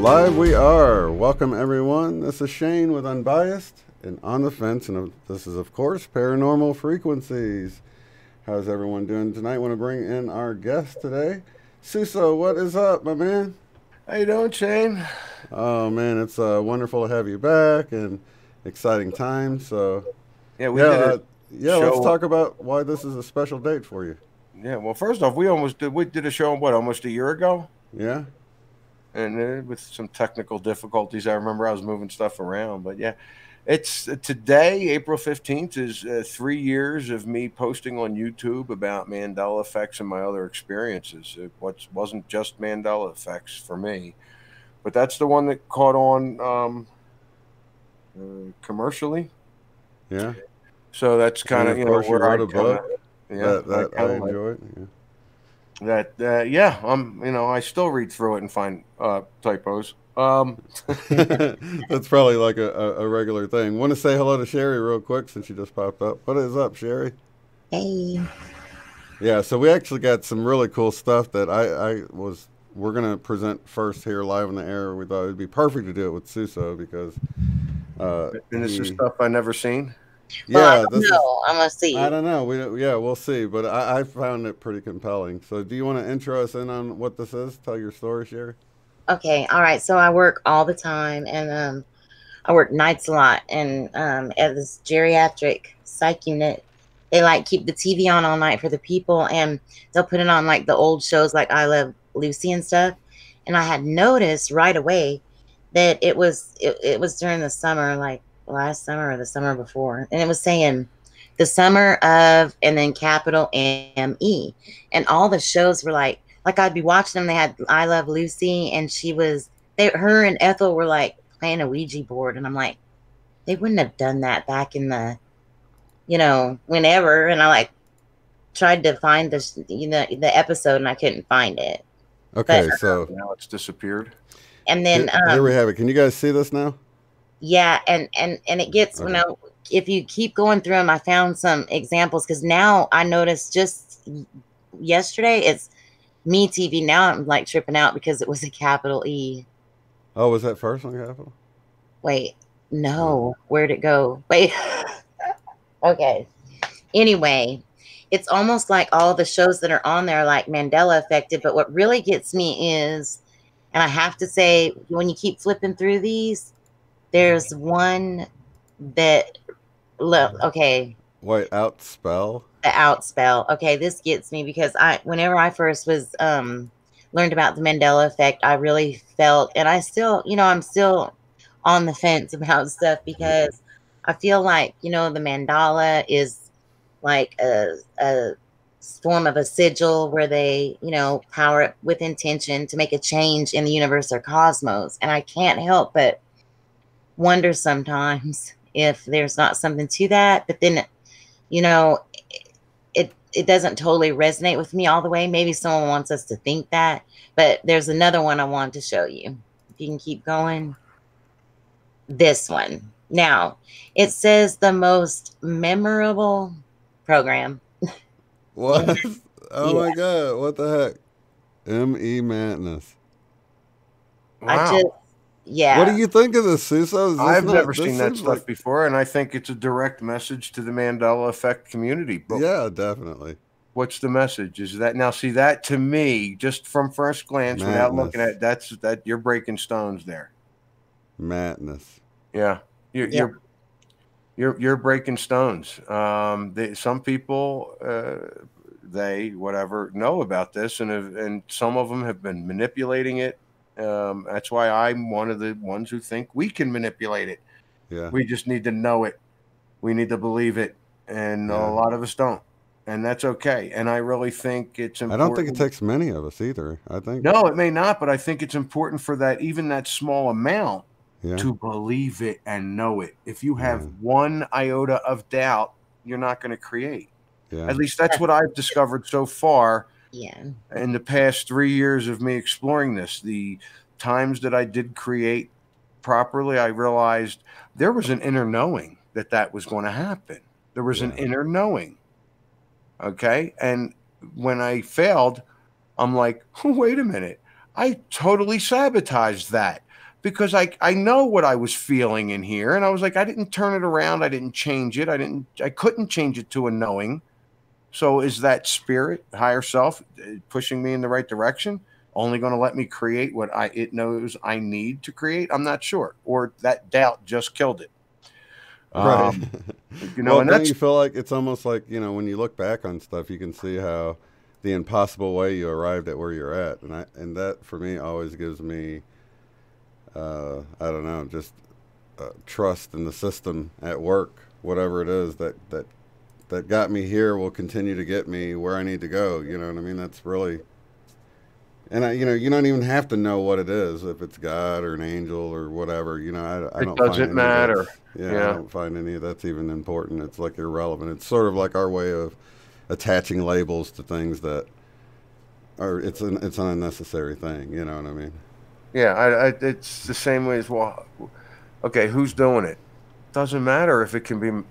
Live we are. Welcome everyone. This is Shane with Unbiased and On the Fence, and this is of course Paranormal Frequencies. How's everyone doing tonight? Want to bring in our guest today, Susso. What is up, my man? How you doing, Shane? Oh man, it's wonderful to have you back and exciting times. So Yeah, let's talk about why this is a special date for you. Yeah, well, first off, we did a show almost a year ago. Yeah. And with some technical difficulties, I remember I was moving stuff around. But yeah, it's today, April 15th, is 3 years of me posting on YouTube about Mandela effects and my other experiences. It wasn't just Mandela effects for me, but that's the one that caught on commercially. Yeah. So that's kind of, where I wrote a book. That I enjoyed. Yeah. I still read through it and find typos. That's probably like a regular thing. Want to say hello to Sherry real quick since she just popped up. What is up, Sherry? Hey. Yeah, so we actually got some really cool stuff that we're gonna present first here live on the air. We thought it'd be perfect to do it with Susso because and this is stuff I never seen. Yeah, well, I'm gonna see. I don't know. We'll see. But I found it pretty compelling. So, do you want to intro us in on what this is? Tell your story, Sherry. Okay, all right. So I work all the time, and I work nights a lot. And at this geriatric psych unit, they like keep the TV on all night for the people, and they'll put it on like the old shows, like I Love Lucy and stuff. And I had noticed right away that it was during the summer, like last summer or the summer before, and it was saying the summer of and then capital ME, and all the shows were like I'd be watching them. They had I Love Lucy, and her and Ethel were like playing a Ouija board, and I'm like, they wouldn't have done that back in the whenever. And I like tried to find the episode, and I couldn't find it. Okay, so now it's disappeared. And then here we have it. Can you guys see this now? Yeah, and it gets, okay. If you keep going through them, I found some examples, because now I noticed just yesterday it's Me TV. Now I'm like tripping out because it was a capital E. Oh, was that first one capital? Wait, no. Where'd it go? Wait. Okay. Anyway, it's almost like all the shows that are on there are like Mandela affected, but what really gets me is, and I have to say, when you keep flipping through these, there's one that, okay. Wait, outspell? The outspell. Okay, this gets me because whenever I first was learned about the Mandela effect, I really felt, and I still, I'm still on the fence about stuff, because I feel like, the mandala is like a form of a sigil where they, power it with intention to make a change in the universe or cosmos. And I can't help but wonder sometimes if there's not something to that, but then it doesn't totally resonate with me all the way. Maybe someone wants us to think that, but there's another one I want to show you. If you can keep going. This one. Now, it says the most memorable program. What? Oh my God, what the heck? ME Madness. Wow. Yeah. What do you think of this, Susso? I've never seen that stuff before, and I think it's a direct message to the Mandela effect community. But yeah, definitely. What's the message? Is that now? See, that to me, just from first glance, without looking at that you're breaking stones there. Madness. Yeah, you're breaking stones. Some people they, whatever, know about this, and some of them have been manipulating it. That's why I'm one of the ones who think we can manipulate it. Yeah. We just need to know it. We need to believe it, and a Yeah. lot of us don't, and that's okay. And I really think it's I don't think it important. takes many of us either. I think. No, it may not, but I think it's important for that, even that small amount, Yeah. to believe it and know it. If you have Yeah. one iota of doubt, you're not going to create. Yeah. At least that's what I've discovered so far Yeah. in the past 3 years of me exploring this. The times that I did create properly, I realized there was an inner knowing that that was going to happen. There was an Yeah. inner knowing. Okay. And when I failed, I'm like, wait a minute. I totally sabotaged that because I know what I was feeling in here. And I was like, I didn't turn it around. I didn't change it. I couldn't change it to a knowing. So is that spirit, higher self, pushing me in the right direction? Only going to let me create what it knows I need to create? I'm not sure. Or that doubt just killed it. Right. Well, And don't that's you feel like it's almost like, when you look back on stuff, you can see how the impossible way you arrived at where you're at, and that for me always gives me, I don't know, just trust in the system at work, whatever it is that got me here will continue to get me where I need to go. You know what I mean? That's really, and you don't even have to know what it is, if it's God or an angel or whatever. I it don't find doesn't any matter. of that's, Yeah. I don't find any of that's even important. It's like irrelevant. It's sort of like our way of attaching labels to things that are, it's an unnecessary thing. You know what I mean? Yeah, it's the same way as, well, okay, who's doing it? Doesn't matter if it can be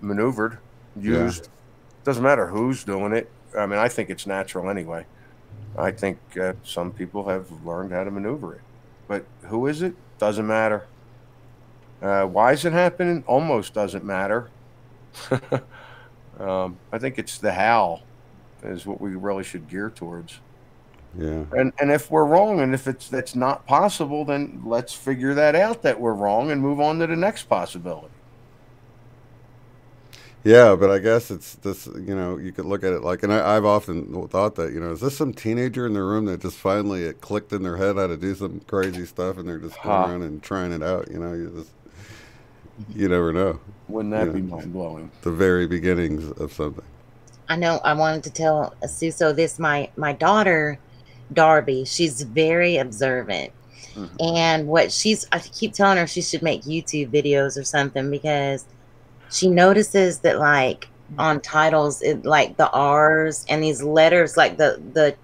maneuvered, Yeah. used. Doesn't matter who's doing it. I mean, I think it's natural anyway. I think some people have learned how to maneuver it. But who is it? Doesn't matter. Why is it happening? Almost doesn't matter. I think it's the how is what we really should gear towards. Yeah. And if we're wrong, and if that's not possible, then let's figure that out, that we're wrong, and move on to the next possibility. Yeah, but I guess it's this, you could look at it like, and I've often thought that, is this some teenager in the room that just finally it clicked in their head how to do some crazy stuff, and they're just going around and trying it out, you never know. Wouldn't that be mind-blowing? The very beginnings of something. I know. I wanted to tell Suso this. My daughter, Darby, she's very observant. Mm-hmm. And I keep telling her she should make YouTube videos or something, because she notices that, like, on titles, like the R's and these letters, like the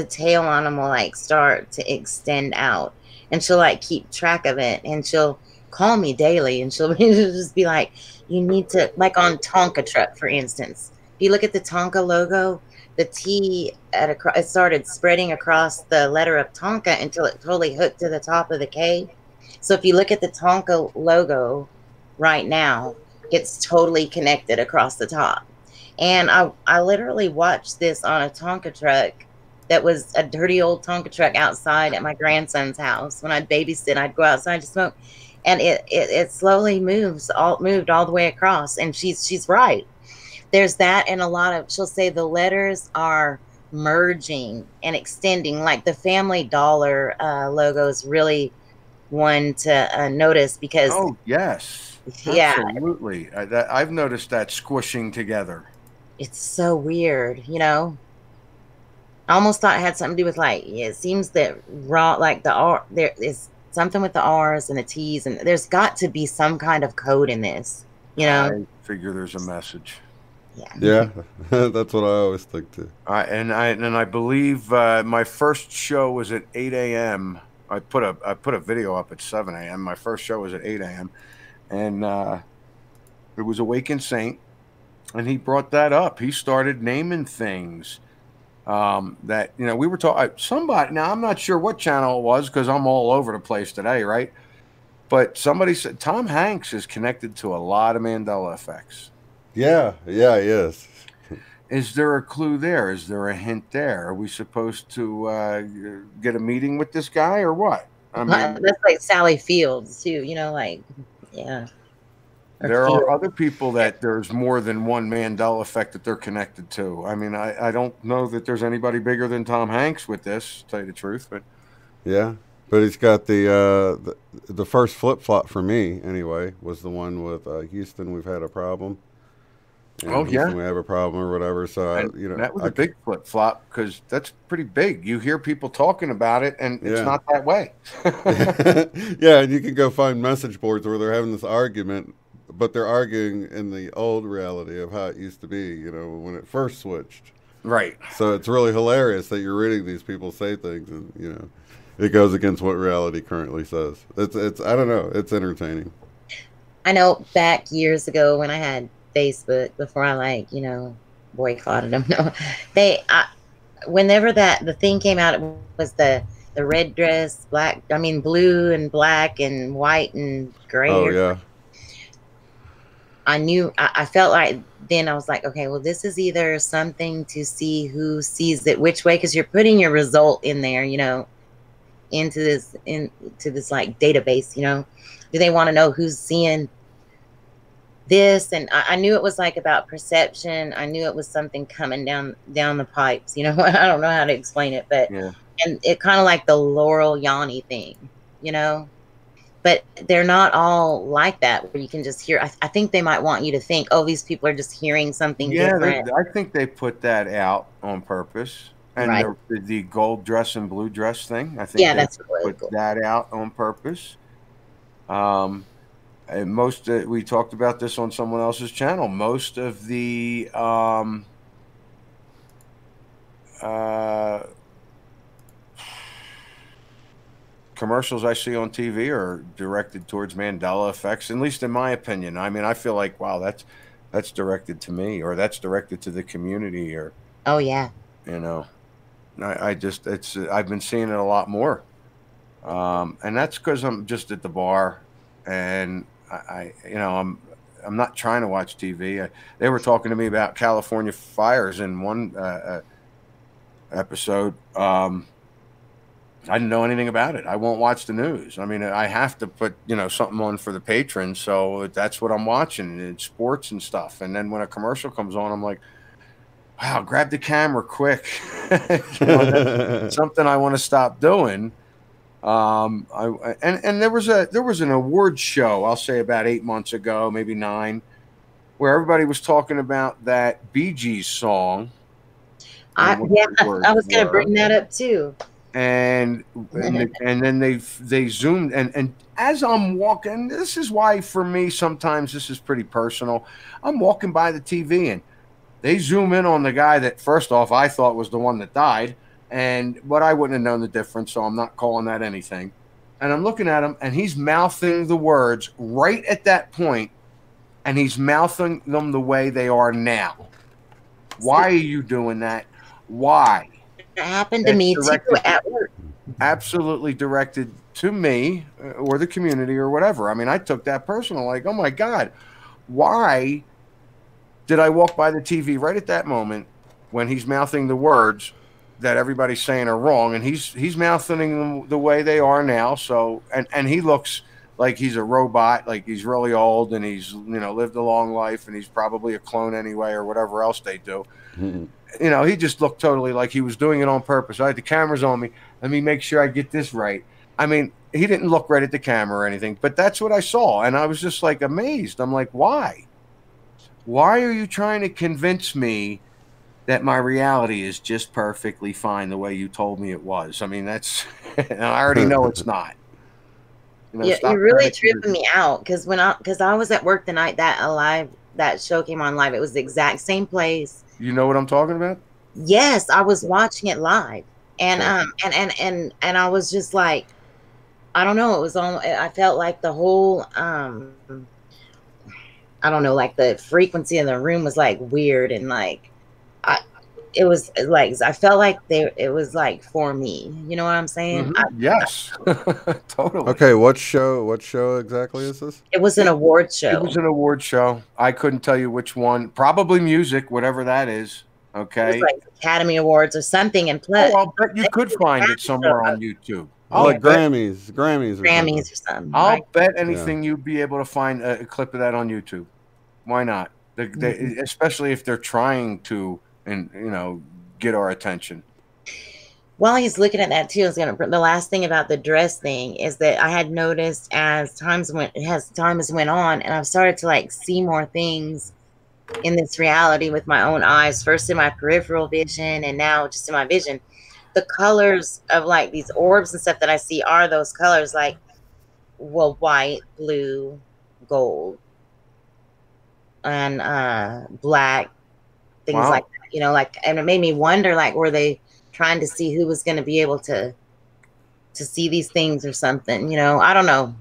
tail on them will like start to extend out, and she'll like keep track of it, and she'll call me daily, and she'll just be like, you need to, like on Tonka truck, for instance. If you look at the Tonka logo, the T it started spreading across the letter of Tonka until it totally hooked to the top of the K. So if you look at the Tonka logo right now, it's totally connected across the top. And I literally watched this on a Tonka truck that was a dirty old Tonka truck outside at my grandson's house. When I'd babysit, I'd go outside to smoke, and it slowly moved all the way across. And she's right. There's that, and a lot of, she'll say the letters are merging and extending, like the Family Dollar logo is really one to notice, because Yes, yeah, absolutely. I've noticed that squishing together. it's so weird, I almost thought it had something to do with, like, it seems that like the R, there is something with the R's and the T's, and there's got to be some kind of code in this, I figure there's a message. Yeah, that's what I always think too. And I believe my first show was at 8 a.m. I put a video up at 7 a.m. My first show was at 8 a.m. And it was Awakened Saint, and he brought that up. He started naming things that, we were talking. Somebody, now I'm not sure what channel it was, because I'm all over the place today, right? But somebody said Tom Hanks is connected to a lot of Mandela effects. Yeah, he is. Is there a clue there? Is there a hint there? Are we supposed to get a meeting with this guy, or what? I mean, that's like Sally Fields too, like, yeah. or There feel. are other people that there's more than one Mandela effect that they're connected to. I mean, I don't know that there's anybody bigger than Tom Hanks with this, to tell you the truth. But Yeah, but he's got the first flip flop for me anyway was the one with Houston. We've had a problem, oh and yeah, Houston we have a problem or whatever. So and that was a big flip flop because that's pretty big. You hear people talking about it, and it's yeah. not that way. Yeah, and you can go find message boards where they're having this argument, but they're arguing in the old reality of how it used to be, when it first switched. Right. So it's really hilarious that you're reading these people say things, and it goes against what reality currently says. It's I don't know, it's entertaining. I know back years ago when I had Facebook, before I boycotted them. No, whenever the thing came out, it was the red dress, black. I mean, blue and black and white and gray. Oh yeah. I knew. I felt like then I was like, okay, well, this is either something to see who sees it which way, because you're putting your result in there, into this like database. Do they want to know who's seeing this? And I knew it was like about perception. I knew it was something coming down the pipes. I don't know how to explain it, but Yeah. And it kind of like the Laurel Yanni thing, but they're not all like that where you can just hear. I think they might want you to think, oh, these people are just hearing something different. I think they put that out on purpose. And Right. the gold dress and blue dress thing, I think that's they really put cool. that out on purpose. And we talked about this on someone else's channel. Most of the commercials I see on TV are directed towards Mandela effects, at least in my opinion. I mean, I feel like, wow, that's directed to me, or that's directed to the community, or Oh yeah. I've been seeing it a lot more, and that's because I'm just at the bar, and I'm not trying to watch TV. They were talking to me about California fires in one episode. I didn't know anything about it. I won't watch the news. I mean, I have to put, something on for the patrons. So that's what I'm watching, and sports and stuff. And then when a commercial comes on, I'm like, wow, grab the camera quick. That's something I want to stop doing. And there was an award show, I'll say about 8 months ago, maybe 9, where everybody was talking about that Bee Gees song. I was going to bring that up too. And then they zoomed and as I'm walking, this is why for me sometimes this is pretty personal. I'm walking by the TV and they zoom in on the guy that first off I thought was the one that died, but I wouldn't have known the difference, so I'm not calling that anything. And I'm looking at him and he's mouthing the words right at that point, and he's mouthing them the way they are now. Why are you doing that? Why? It happened to me too at work. Absolutely directed to me or the community or whatever. I mean, I took that personal, like, oh my God, why did I walk by the TV right at that moment when he's mouthing the words that everybody's saying are wrong, and he's mouthing them the way they are now. So, and he looks like he's a robot, like he's really old and he's, lived a long life and he's probably a clone anyway or whatever else they do. Mm-hmm. He just looked totally like he was doing it on purpose. I had the cameras on me. Let me make sure I get this right. I mean, he didn't look right at the camera or anything, but that's what I saw. And I was just like amazed. I'm like, why? Why are you trying to convince me that my reality is just perfectly fine the way you told me it was? I mean, I already know it's not. You're really tripping me out because I was at work the night that show came on live. It was the exact same place. You know what I'm talking about? Yes, I was watching it live, and and I was just like, I don't know. It was on. I felt like the whole I don't know, like the frequency in the room was like weird, and like it was like I felt like it was like for me. You know what I'm saying? Mm-hmm. Yes, totally. Okay, what show exactly is this? It was an award show. It was an award show. I couldn't tell you which one. Probably music, whatever that is. Okay, it was like Academy Awards or something. And I'll bet you could find it somewhere on YouTube. Like Grammys or something. Or something. I'll Right? bet anything you'd be able to find a clip of that on YouTube. Why not? Especially if they're trying to, get our attention. While he's looking at that too, the last thing about the dress thing is that I had noticed as time has went on, and I've started to like see more things in this reality with my own eyes. First in my peripheral vision, and now just in my vision. The colors of like these orbs and stuff that I see are those colors, like white, blue, gold, and black, things like that. And it made me wonder, like, were they trying to see who was going to be able to see these things or something? I don't know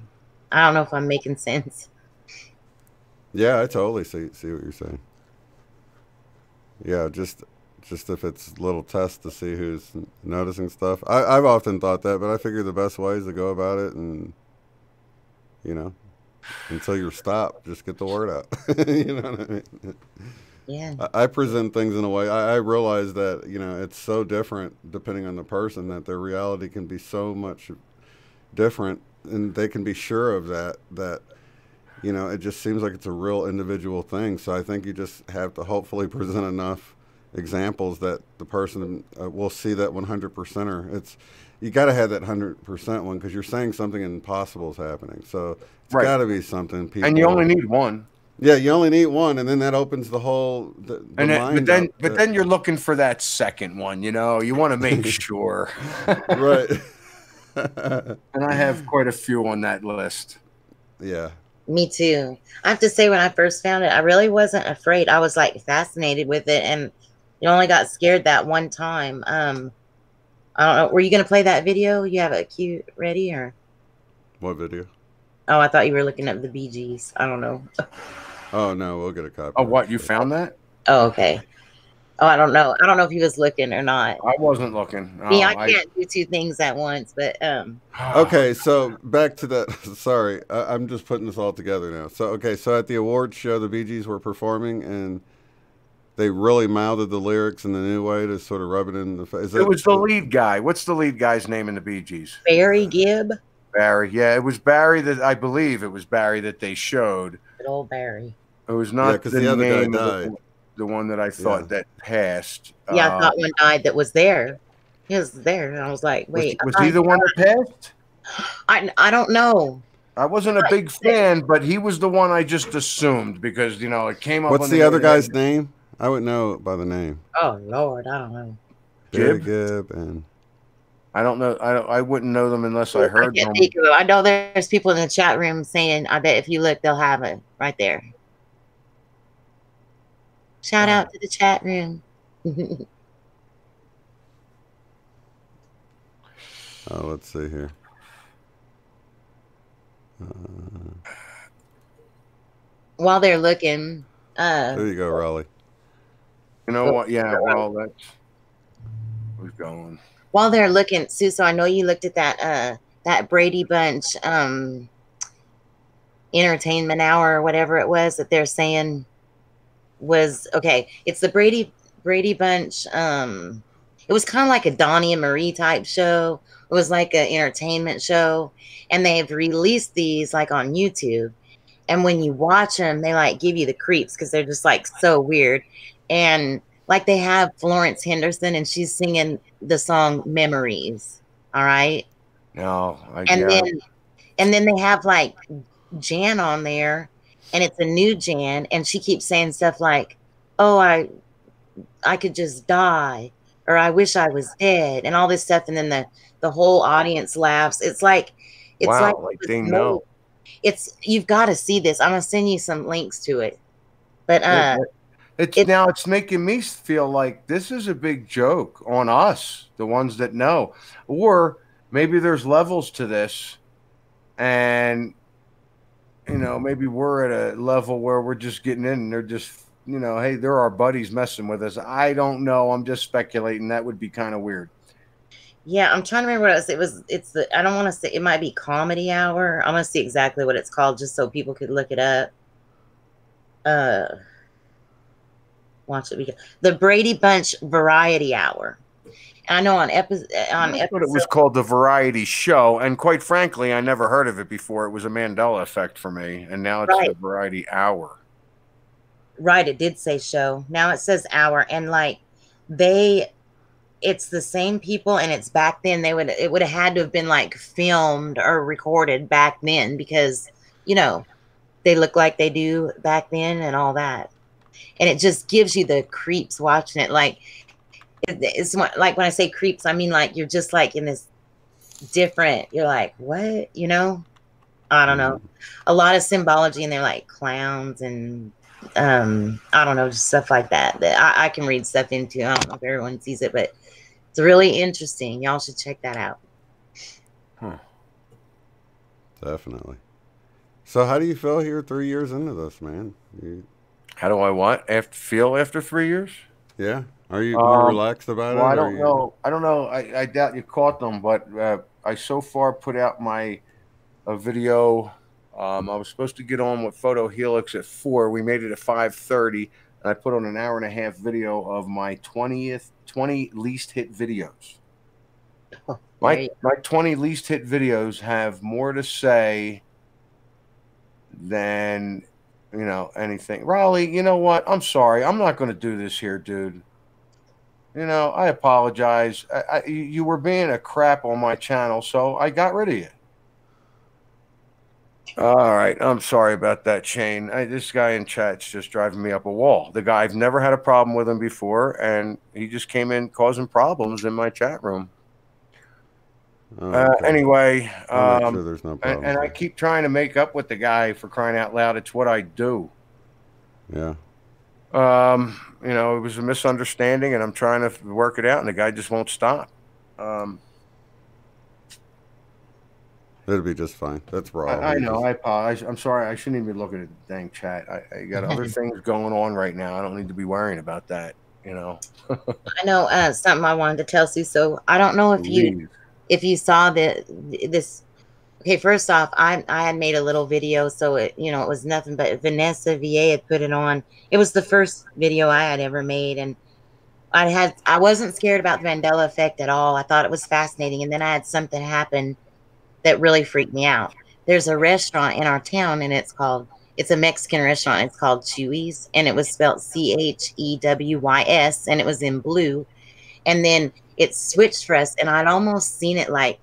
if I'm making sense. Yeah, I totally see what you're saying. Yeah, just if it's little tests to see who's noticing stuff. I've often thought that, but I figure the best way is to go about it and, until you're stopped, just get the word out. You know what I mean? Yeah. I present things in a way. I realize that, it's so different depending on the person, that their reality can be so much different, and they can be sure of that, it just seems like it's a real individual thing. So I think you just have to hopefully present enough examples that the person will see that 100%er. You got to have that 100% one, because you're saying something impossible is happening. So it's got to be something people. And you only need one. Yeah, you only need one, and then that opens the whole mind up. But then you're looking for that second one. You want to make sure. Right. And I have quite a few on that list. Yeah. Me too. I have to say, when I first found it, I really wasn't afraid. I was like fascinated with it, and you only got scared that one time. I don't know. Were you going to play that video? You have a cue ready, or? What video? Oh, I thought you were looking up the Bee Gees. I don't know. Oh no, we'll get a copy. Oh, what? You found that? Oh, okay. Oh, I don't know. I don't know if he was looking or not. I wasn't looking. Me, I can't do two things at once, but Okay, so back to that. Sorry, I'm just putting this all together now. So at the awards show, the Bee Gees were performing, and they really mouthed the lyrics in the new way to sort of rub it in the face. It was the lead guy. What's the lead guy's name in the Bee Gees? Barry Gibb. Barry. Yeah, it was Barry I believe it was Barry that they showed. Good old Barry. It was not because the other guy died. The one that I thought that passed. Yeah, I thought one died that was there. He was there, and I was like, wait. Was he the one that passed? I don't know. I wasn't a big fan, but he was the one I just assumed, because it came up. What's the other guy's name? I would know by the name. Oh Lord, I don't know. Gibb and I don't know. I wouldn't know them unless I heard them. I know there's people in the chat room saying, I bet if you look, they'll have it right there. Shout out to the chat room. Let's see here. While they're looking. There you go, Raleigh. You know what? Yeah, well, that's who's going. While they're looking, Suso, I know you looked at that Brady Bunch entertainment hour or whatever it was that they're saying was okay. It's the Brady Bunch. It was kind of like a Donnie and Marie type show. It was like an entertainment show, and they've released these like on YouTube. And when you watch them, they like give you the creeps because they're just like so weird. And like they have Florence Henderson, and she's singing the song "Memories." All right. No, and then they have like Jan on there, and it's a new Jan, and she keeps saying stuff like, "Oh, I could just die," or "I wish I was dead," and all this stuff. And then the whole audience laughs. It's like they know. You've got to see this. I'm gonna send you some links to it. But it's making me feel like this is a big joke on us, the ones that know, or maybe there's levels to this, and maybe we're at a level where we're just getting in, and they're just hey, they're our buddies messing with us. I don't know. I'm just speculating. That would be kind of weird. Yeah, I'm trying to remember what it was. I don't want to say, it might be Comedy Hour. I'm gonna see exactly what it's called just so people could look it up. Watch it. The Brady Bunch Variety Hour. I know on episode I thought it was called The Variety Show, and quite frankly, I never heard of it before. It was a Mandela effect for me, and now it's right, The Variety Hour. right. It did say show. Now it says hour, and like it's the same people, and it's back then. It would have had to have been like filmed or recorded back then because you know they look like they do back then and all that, and it just gives you the creeps watching it. Like it's like when I say creeps, I mean like you're just like in this different. You're like, what? I don't know. A lot of symbology, and they're like clowns and I don't know, just stuff like that I can read stuff into. I don't know if everyone sees it, but it's really interesting. Y'all should check that out. Huh. Definitely. So how do you feel here 3 years into this, man? How do I feel after 3 years? Yeah. Are you more relaxed about well, it? I don't know. I don't know. I doubt you caught them, but I so far put out a video. I was supposed to get on with Photo Helix at 4. We made it at 5:30, and I put on an hour-and-a-half video of my 20 least hit videos. My 20 least hit videos have more to say than anything. Raleigh, you know what? I'm sorry. I'm not going to do this here, dude. I apologize. You were being a crap on my channel, so I got rid of you. All right. I'm sorry about that, Shane. This guy in chat's just driving me up a wall. The guy, I've never had a problem with him before, and he just came in causing problems in my chat room. Okay. Anyway, I'll make sure there's no problem. And I keep trying to make up with the guy, for crying out loud. It's what I do. Yeah. It was a misunderstanding, and I'm trying to work it out, and the guy just won't stop. It'll be just fine. That's raw. I know. I apologize. I'm sorry. I shouldn't even be looking at the dang chat. I got other things going on right now. I don't need to be worrying about that. I know something I wanted to tell Susso. I don't know if you saw this. Okay, first off, I had made a little video, so it was nothing, but Vanessa VA had put it on. It was the first video I had ever made, and I wasn't scared about the Mandela effect at all. I thought it was fascinating, and then I had something happen that really freaked me out. There's a restaurant in our town, and it's a Mexican restaurant. It's called Chewy's, and it was spelled Chewy's, and it was in blue. And then it switched for us, and I'd almost seen it like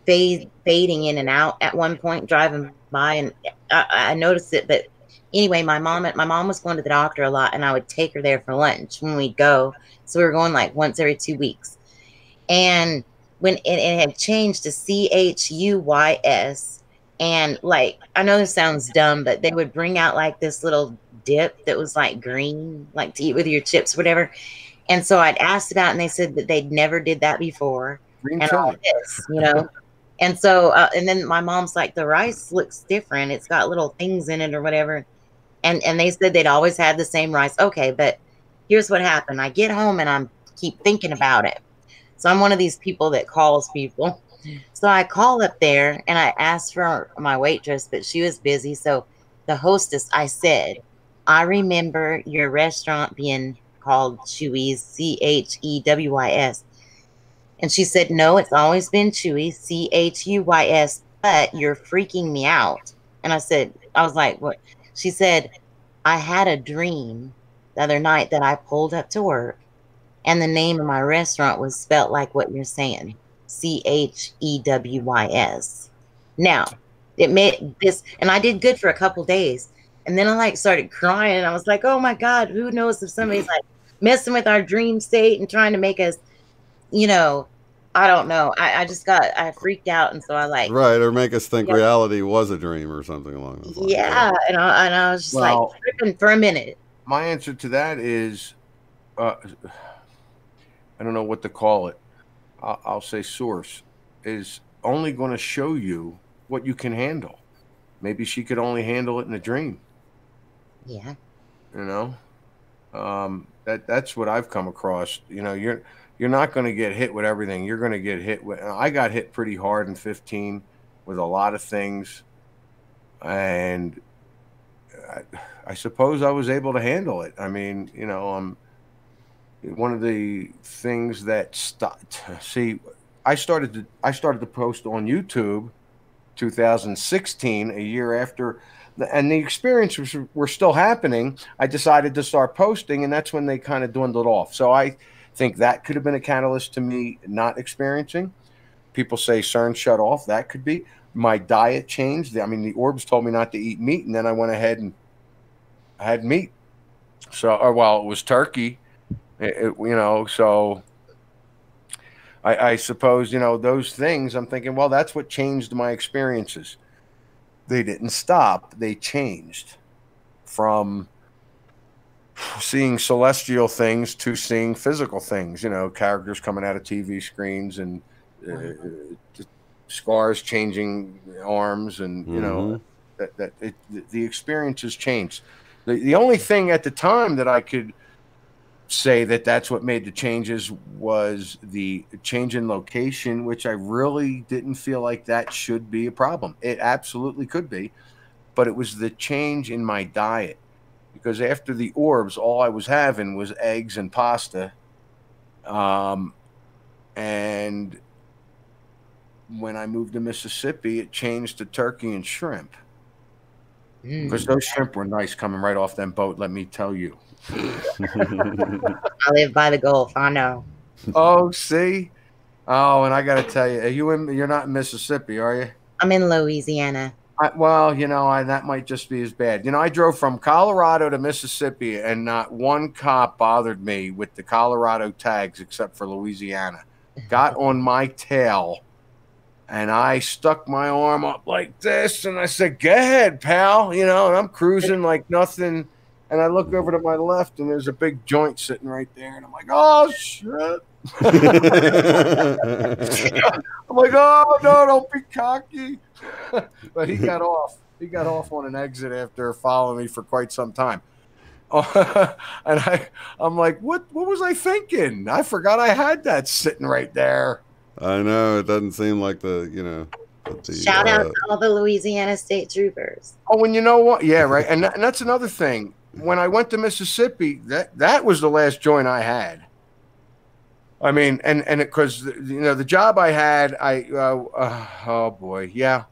fading in and out at one point driving by, and I noticed it. But anyway, my mom was going to the doctor a lot, and I would take her there for lunch when we'd go. So we were going like once every 2 weeks. And when it had changed to CHUYS, and like, I know this sounds dumb, but they would bring out like this little dip that was like green, like to eat with your chips, whatever. And so I'd asked about it, and they said that they'd never did that before. Green and all this, And so, and then my mom's like, the rice looks different. It's got little things in it or whatever. And they said they'd always had the same rice. Okay, but here's what happened. I get home and I keep thinking about it. So I'm one of these people that calls people. So I call up there and I asked for my waitress, but she was busy. So the hostess, I said, I remember your restaurant being called Chewy's, CHEWYS. And she said, no, it's always been Chewy's, CHUYS, but you're freaking me out. And I was like, what? She said, I had a dream the other night that I pulled up to work, and the name of my restaurant was spelt like what you're saying, CHEWYS. Now, it made this, and I did good for a couple days. And then I like started crying. I was like, oh my God, who knows if somebody's like messing with our dream state and trying to make us, I don't know. I freaked out. And so I like. Right. Or make us think reality was a dream or something along those lines. Yeah. And I was just like tripping for a minute. My answer to that is, I don't know what to call it. I'll say source is only going to show you what you can handle. Maybe she could only handle it in a dream. Yeah. That's what I've come across. You're not going to get hit with everything. You're going to get hit with. I got hit pretty hard in 15 with a lot of things, and I suppose I was able to handle it. I mean, one of the things that stopped. See, I started to post on YouTube 2016, a year after, and the experiences were still happening. I decided to start posting, and that's when they kind of dwindled off. So I think that could have been a catalyst to me not experiencing. People say CERN shut off. That could be. My diet changed. I mean, the orbs told me not to eat meat, and then I went ahead and I had meat. So, or well, it was turkey. So I suppose, those things, I'm thinking, well, that's what changed my experiences. They didn't stop. They changed from seeing celestial things to seeing physical things, characters coming out of TV screens and scars changing arms, and, the experiences changed. The only thing at the time that I could say that's what made the changes was the change in location, which I really didn't feel like that should be a problem. It absolutely could be, but it was the change in my diet, because after the orbs, all I was having was eggs and pasta. And when I moved to Mississippi, it changed to turkey and shrimp, because those shrimp were nice coming right off that boat, let me tell you. I live by the Gulf. I know. Oh, see? Oh, and I got to tell you, you're not in Mississippi, are you? I'm in Louisiana. That might just be as bad. I drove from Colorado to Mississippi, and not one cop bothered me with the Colorado tags except for Louisiana. Got on my tail, and I stuck my arm up like this, and I said, "Go ahead, pal," and I'm cruising like nothing. And I look over to my left, and there's a big joint sitting right there. And I'm like, oh, shit. I'm like, oh, no, don't be cocky. But he got off. He got off on an exit after following me for quite some time. And I'm like, what was I thinking? I forgot I had that sitting right there. I know. It doesn't seem like Shout out to all the Louisiana State Troopers. Oh, and you know what? Yeah, right. And that's another thing. When I went to Mississippi, that was the last joint I had. I mean, and because the job I had, oh boy, yeah,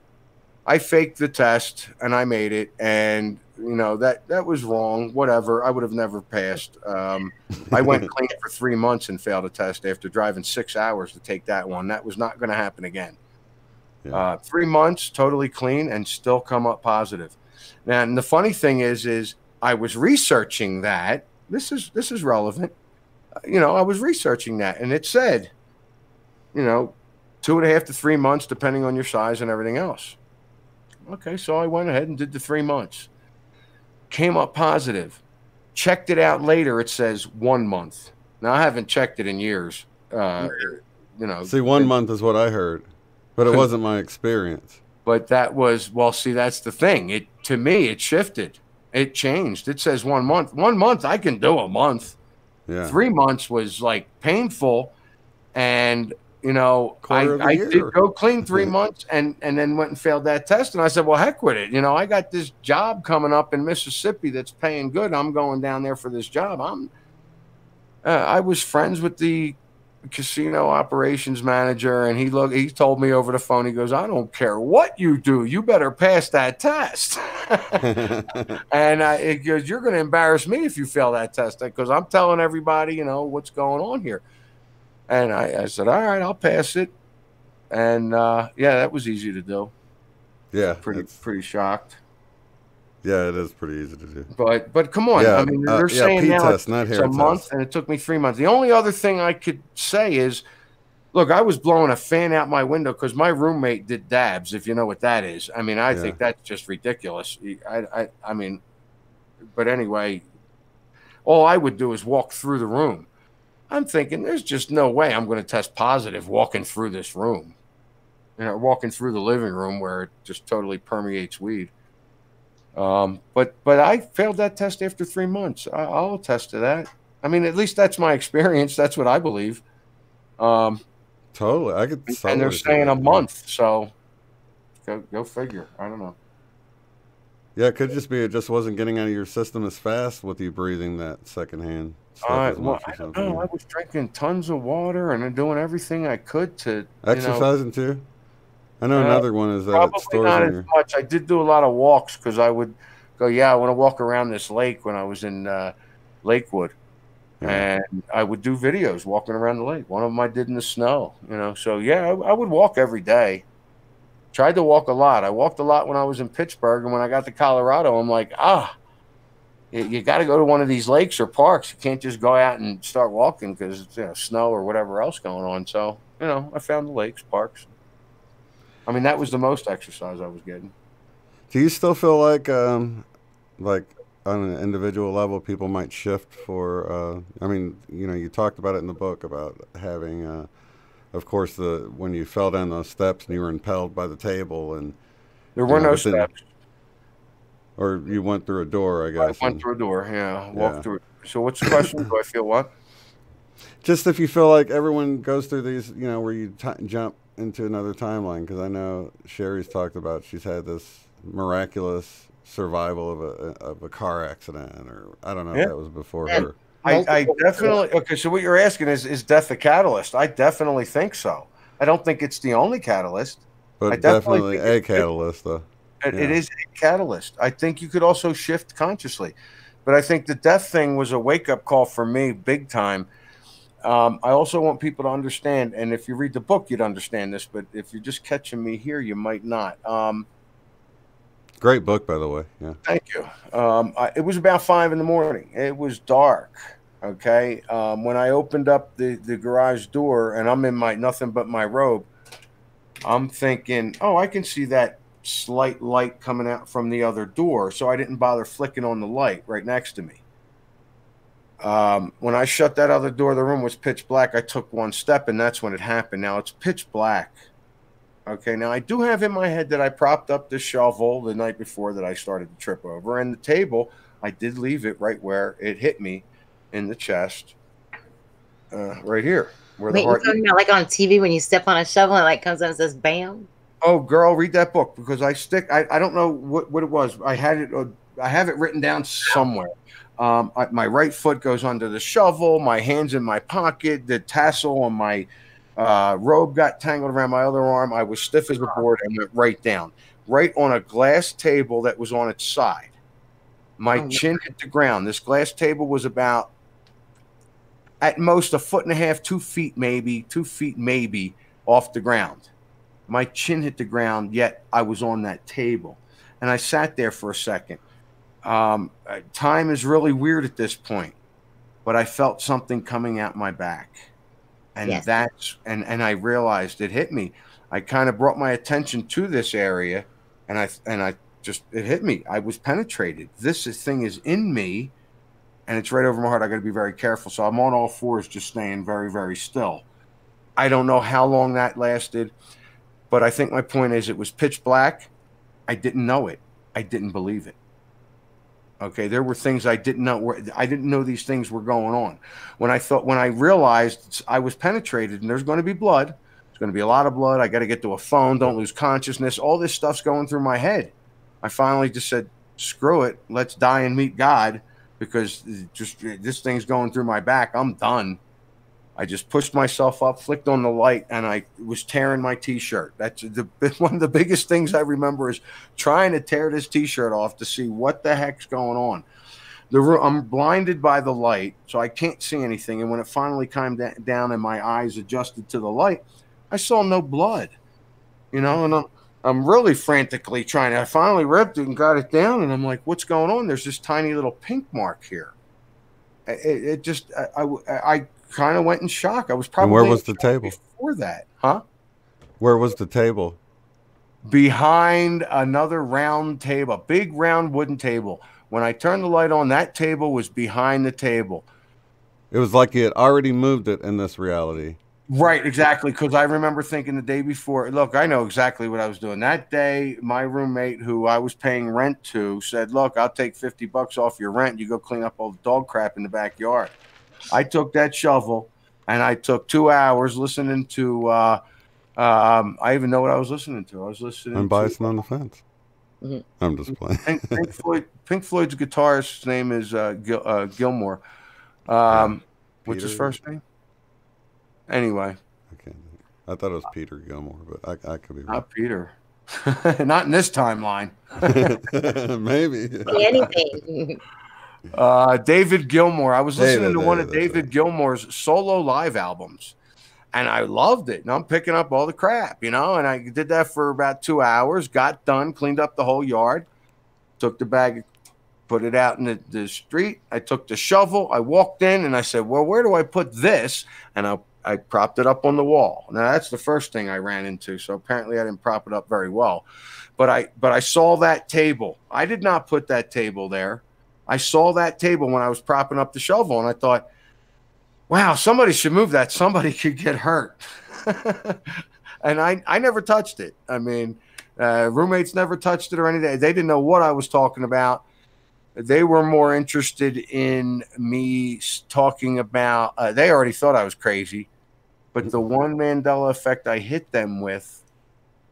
I faked the test and I made it, and that was wrong. Whatever, I would have never passed. I went clean for 3 months and failed a test after driving 6 hours to take that one. That was not going to happen again. Yeah. 3 months totally clean and still come up positive. Now, and the funny thing is I was researching that. This is relevant. I was researching that, and it said, 2.5 to 3 months, depending on your size and everything else. Okay, so I went ahead and did the 3 months. Came up positive. Checked it out later. It says 1 month. Now, I haven't checked it in years. See, 1 month is what I heard, but it wasn't my experience. But that was, see, that's the thing. To me, it shifted. It changed. It says 1 month. 1 month, I can do a month. Yeah. 3 months was like painful. And, I did go clean 3 months and then went and failed that test. And I said, well, heck with it. I got this job coming up in Mississippi that's paying good. I'm going down there for this job. I was friends with the casino operations manager, and he told me over the phone, he goes, I don't care what you do, you better pass that test. And it goes, you're going to embarrass me if you fail that test, because I'm telling everybody what's going on here. And I said, all right, I'll pass it. And that was easy to do. Yeah, pretty shocked. Yeah, it is pretty easy to do. But come on. Yeah, I mean, they're saying now it's a month, and it took me 3 months. The only other thing I could say is, look, I was blowing a fan out my window because my roommate did dabs, if you know what that is. I mean, I think that's just ridiculous. I mean, but anyway, all I would do is walk through the room. I'm thinking there's just no way I'm going to test positive walking through this room. Walking through the living room where it just totally permeates weed. But I failed that test after 3 months. I'll attest to that. I mean, at least that's my experience. That's what I believe. Totally. I could. And they're saying a month. So go figure. I don't know. Yeah, it could just be it just wasn't getting out of your system as fast with you breathing that secondhand stuff as Well, much or I don't something. know. I was drinking tons of water and doing everything I could to, Exercising too. I know uh, another one is that it probably stores not in as your. much. I did do a lot of walks because I would go, yeah, I want to walk around this lake when I was in Lakewood. Yeah. And I would do videos walking around the lake. One of them I did in the snow, So, yeah, I would walk every day. Tried to walk a lot. I walked a lot when I was in Pittsburgh. And when I got to Colorado, I'm like, you got to go to one of these lakes or parks. You can't just go out and start walking because it's snow or whatever else going on. So, I found the lakes, parks. I mean, that was the most exercise I was getting. Do you still feel like on an individual level, people might shift for? I mean, you talked about it in the book about having, of course, the when you fell down those steps and you were impelled by the table, and There were no but then, steps. or you went through a door, I I guess, went and through a door. Yeah, yeah. walked through it. So, what's the question? Do I feel what? Just if you feel like everyone goes through these, where you jump into another timeline, because I know Sherry's talked about she's had this miraculous survival of a car accident, or I don't know if that was before Yeah. her. I definitely okay. So what you're asking is death a catalyst? I definitely think so. I don't think it's the only catalyst. I But definitely definitely think a catalyst, though. it Yeah. is a catalyst. I think you could also shift consciously, but I think the death thing was a wake up call for me, big time. I also want people to understand, and if you read the book, you'd understand this. But if you're just catching me here, you might not. Great book, by the way. Yeah. Thank you. It was about 5 a.m. It was dark. Okay. When I opened up the garage door and I'm in my nothing but my robe, I'm thinking, oh, I can see that slight light coming out from the other door. So I didn't bother flicking on the light right next to me. When I shut that other door, the room was pitch black. I took one step and that's when it happened. Now it's pitch black. Okay, now I do have in my head that I propped up the shovel the night before that I started to trip over, and the table, I did leave it right where it hit me in the chest, right here, where the Wait, you're heart. talking about like on TV when you step on a shovel and it like comes up and says "bam"? Oh, girl, read that book because I don't know what it was. I had it. I have it written down somewhere. My right foot goes under the shovel. My hands in my pocket. The tassel on my robe got tangled around my other arm. I was stiff as a board and went right down, right on a glass table that was on its side. My chin hit the ground. This glass table was about, at most, 1.5 feet, 2 feet maybe off the ground. My chin hit the ground, yet I was on that table. And I sat there for a second. Time is really weird at this point, but I felt something coming out my back. And Yes. and I realized it hit me. I kind of brought my attention to this area, and I just it hit me. I was penetrated. This thing is in me, and it's right over my heart. I got to be very careful. So I'm on all fours, just staying very, very still. I don't know how long that lasted, but I think my point is it was pitch black. I didn't know it. I didn't believe it. Okay, there were things I didn't know. I didn't know these things were going on. When I realized I was penetrated and there's going to be blood, there's going to be a lot of blood. I got to get to a phone. Don't lose consciousness. All this stuff's going through my head. I finally just said, "Screw it. Let's die and meet God," because just this thing's going through my back. I'm done. I just pushed myself up, flicked on the light, and I was tearing my T-shirt. That's one of the biggest things I remember is trying to tear this T-shirt off to see what the heck's going on. I'm blinded by the light, so I can't see anything. And when it finally calmed down and my eyes adjusted to the light, I saw no blood. And I'm really frantically trying to. I finally ripped it and got it down, and I'm like, "What's going on?" There's this tiny little pink mark here. It just I kind of went in shock. I was probably. And where was the table before that? Huh? Where was the table? Behind another round table, a big round wooden table. When I turned the light on, that table was behind the table. It was like you had already moved it in this reality. Right, exactly. Because I remember thinking the day before, look, I know exactly what I was doing. That day, my roommate, who I was paying rent to, said, "Look, I'll take $50 off your rent. You go clean up all the dog crap in the backyard." I took that shovel and I took 2 hours listening to, I even know what I was listening to. I was listening Unbiased to and on the fence. I'm just playing. Pink Floyd's guitarist's name is Gilmore. What's his first name? Anyway. Okay. I thought it was Peter Gilmore, but I could be wrong. Not Peter. Not in this timeline. Maybe. Anything. David Gilmour. I was listening to one of David right. Gilmour's solo live albums, and I loved it. And I'm picking up all the crap, and I did that for about 2 hours, got done, cleaned up the whole yard, took the bag, put it out in the street. I took the shovel. I walked in, and I said, well, where do I put this? And I propped it up on the wall. Now, that's the first thing I ran into, so apparently I didn't prop it up very well. But I saw that table. I did not put that table there. I saw that table when I was propping up the shovel, and I thought, wow, somebody should move that. Somebody could get hurt. And I never touched it. I mean, roommates never touched it or anything. They didn't know what I was talking about. They were more interested in me talking about, they already thought I was crazy. But the one Mandela effect I hit them with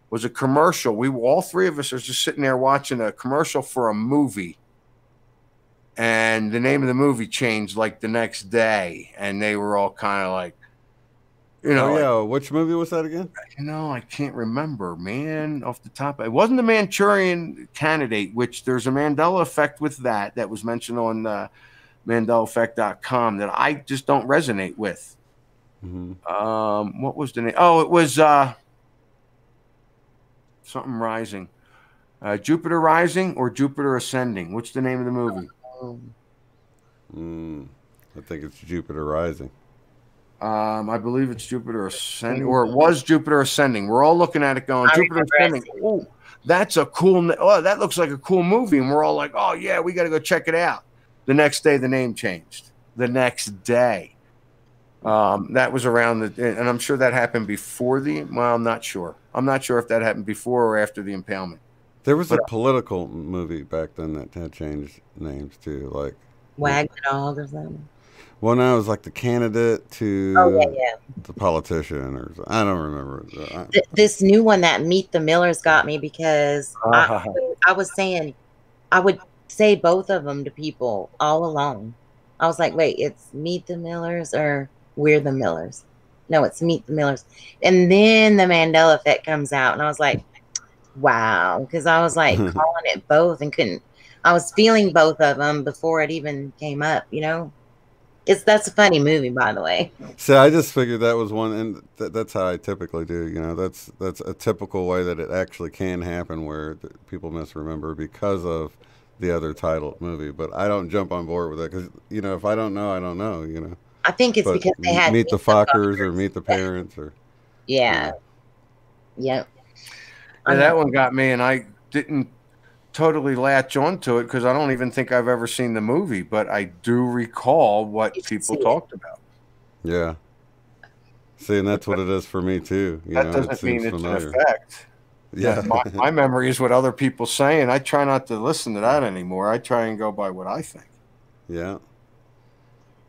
was a commercial. All three of us are just sitting there watching a commercial for a movie. And the name of the movie changed like the next day. And they were all kind of like, which movie was that again? I can't remember, man, off the top. It wasn't the Manchurian Candidate, which there's a Mandela effect with that was mentioned on MandelaEffect.com that I just don't resonate with. Mm-hmm. What was the name? Oh, it was something rising. Jupiter Rising or Jupiter Ascending? What's the name of the movie? I think it's Jupiter Rising. I believe it's Jupiter Ascending, or it was Jupiter Ascending. We're all looking at it going, Jupiter Ascending. Oh, that's a cool, that looks like a cool movie. And we're all like, oh, yeah, we got to go check it out. The next day, the name changed. The next day. That was around and I'm sure that happened before I'm not sure. I'm not sure if that happened before or after the impalement. There was a political movie back then that had changed names too, like Wag the Dog or something. Well, no, it was like the candidate to the politician, or I don't remember. This new one, that Meet the Millers, got me because I was saying, I would say both of them to people all along. I was like, wait, it's Meet the Millers or We're the Millers? No, it's Meet the Millers. And then the Mandela effect comes out, and I was like, wow, because I was like calling it both and I was feeling both of them before it even came up, That's a funny movie, by the way. So I just figured that was one, and that's how I typically do. That's a typical way that it actually can happen, where people misremember because of the other title movie. But I don't jump on board with it because if I don't know, I don't know. I think it's because they had Meet the Fockers or Meet the Parents or Yep. And that one got me, and I didn't totally latch onto it because I don't even think I've ever seen the movie, but I do recall what people talked about. Yeah. See, and that's what it is for me too. That doesn't mean it's an effect. Yeah. My memory is what other people say, and I try not to listen to that anymore. I try and go by what I think. Yeah.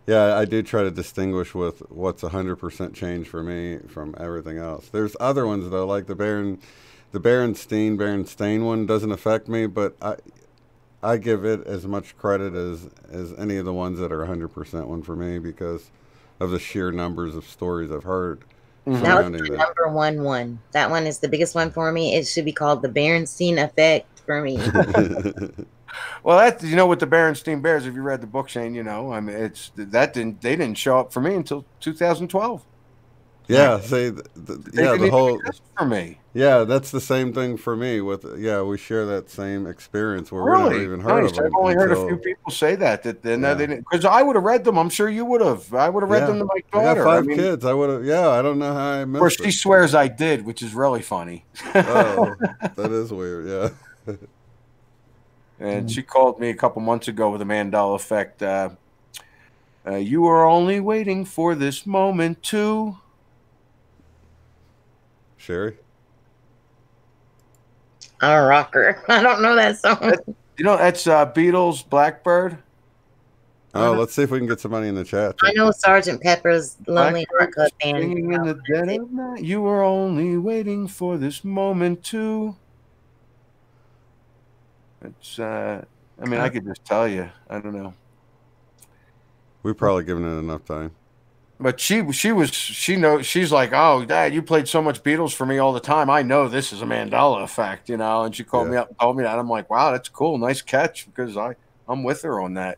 Yeah, I do try to distinguish with what's 100% change for me from everything else. There's other ones though, like the Berenstain one doesn't affect me, but I give it as much credit as any of the ones that are 100% one for me because of the sheer numbers of stories I've heard. That was the number one. That one is the biggest one for me. It should be called the Berenstain effect for me. Well, that's with the Berenstain Bears. If you read the book, Shane, I mean, they didn't show up for me until 2012. Yeah, see, the whole for me. Yeah, that's the same thing for me. We share that same experience where we never even heard of them. I've only heard a few people say that they didn't, because I would have read them. I'm sure you would have. I would have read them to my daughter. I got 5 kids. I would have. Yeah, I don't know how I missed it. Of course, she swears I did, which is really funny. Oh, that is weird. Yeah. And she called me a couple months ago with a Mandela effect. You were only waiting for this moment to. Sherry? I'm a rocker. I don't know that song. That's Beatles, Blackbird. Oh, let's see if we can get somebody in the chat. I know Sgt. Pepper's Lonely Heart Club Band. Singing in the dead of night. You were only waiting for this moment to. It's I mean, I could just tell you. I don't know. We've probably given it enough time. But she knows, she's like, oh, Dad, you played so much Beatles for me all the time. I know this is a Mandela effect, you know. And she called me up and told me that. I'm like, wow, that's cool, nice catch, because I'm with her on that.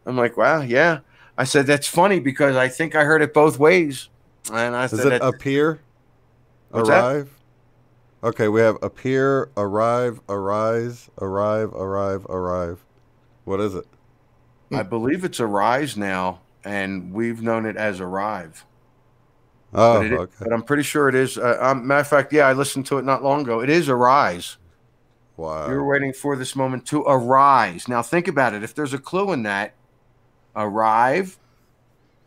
I'm like, wow, yeah. I said that's funny because I think I heard it both ways. And I said, is it appear, arrive? That? Okay, we have appear, arrive, arise, arrive, arrive, arrive. What is it? I believe it's arise now. And we've known it as arrive. Oh, okay. But I'm pretty sure it is. Matter of fact, yeah, I listened to it not long ago. It is arise. Wow. You're waiting for this moment to arise. Now think about it. If there's a clue in that, arise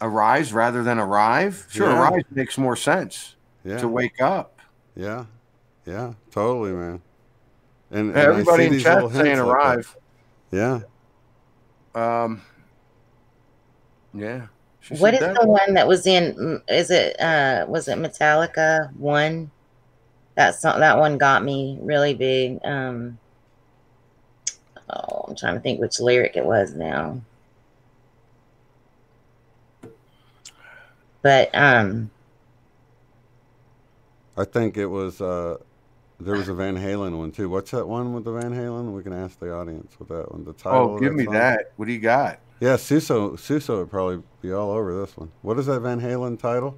rather than arrive. Sure, arise makes more sense. Yeah. To wake up. Yeah. Yeah, totally, man. And everybody in chat saying arrive. Yeah. Yeah. What is the one that was in? Was it Metallica 1? That one got me really big. I'm trying to think which lyric it was now. But I think it was there was a Van Halen one too. What's that one with the Van Halen? We can ask the audience with that one. The title. Oh, give me that. What do you got? Yeah, Susso would probably be all over this one. What is that Van Halen title?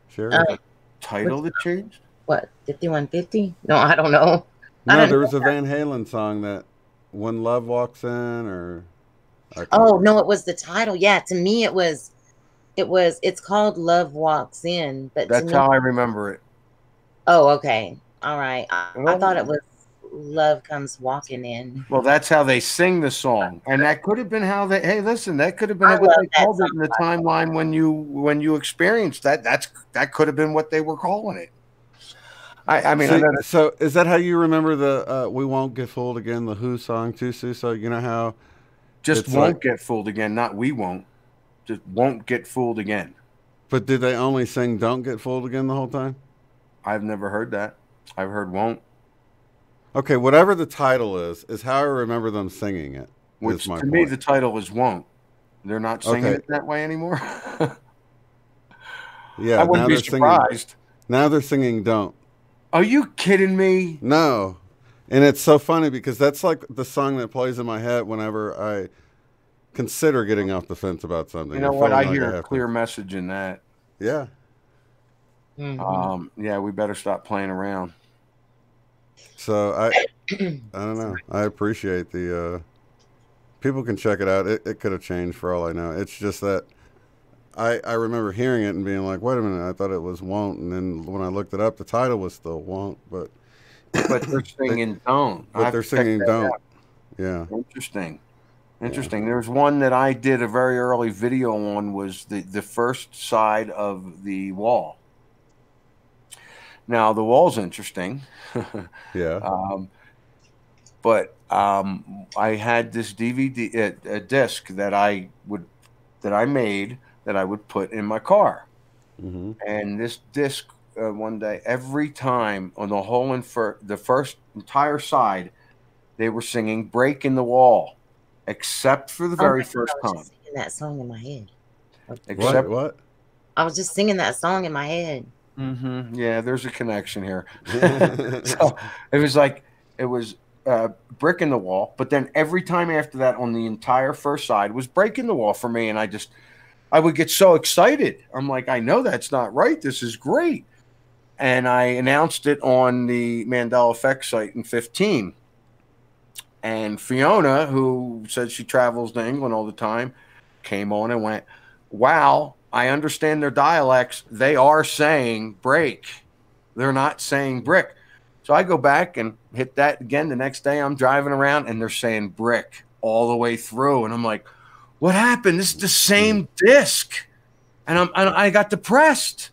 Sure. Title that changed? What, 5150? No, I don't know. No, there was a Van Halen song that When Love Walks In, or... Oh, no, it was the title. Yeah, to me it's called Love Walks In. But that's how I remember it. Oh, okay. All right. I thought it was Love Comes Walking In. Well, that's how they sing the song, and that could have been how they. Hey, listen, that could have been what they called it in the timeline when you experienced that. That could have been what they were calling it. I mean, so is that how you remember the "We Won't Get Fooled Again" the Who song too, Sue? So you know how just won't get fooled again, not we won't, just won't get fooled again. But did they only sing "Don't Get Fooled Again" the whole time? I've never heard that. I've heard "won't." Okay, whatever the title is how I remember them singing it. Which to me, the title is "won't." They're not singing it that way anymore. Yeah, I wouldn't be surprised. Now they're singing "Don't." Are you kidding me? No, and it's so funny because that's like the song that plays in my head whenever I consider getting off the fence about something. You know what? I hear a clear message in that. Yeah. Mm-hmm. Yeah, we better stop playing around. So I don't know. I appreciate the people can check it out. It could have changed for all I know. It's just that I remember hearing it and being like, wait a minute, I thought it was "won't," and then when I looked it up, the title was still "won't," but they're singing "don't." But they're singing "don't." Yeah. Interesting. Yeah. There's one that I did a very early video on, was the first side of the wall. Now the wall's interesting. Yeah. But I had this DVD a disc that I made that I would put in my car. Mm-hmm. And this disc one day, every time on the whole the first entire side, they were singing "Break in the Wall," except for the very first time. I was just singing that song in my head. Except what? I was just singing that song in my head. Mm-hmm. Yeah, there's a connection here. So it was "Brick in the Wall," but then every time after that on the entire first side was "Break in the Wall" for me, and I would get so excited. I'm like, I know that's not right. This is great. And I announced it on the Mandela Effect site in 2015. And Fiona, who says she travels to England all the time, came on and went, wow, I understand their dialects. They are saying break. They're not saying brick. So I go back and hit that again the next day. I'm driving around and they're saying brick all the way through. And I'm like, what happened? This is the same disc. And I got depressed.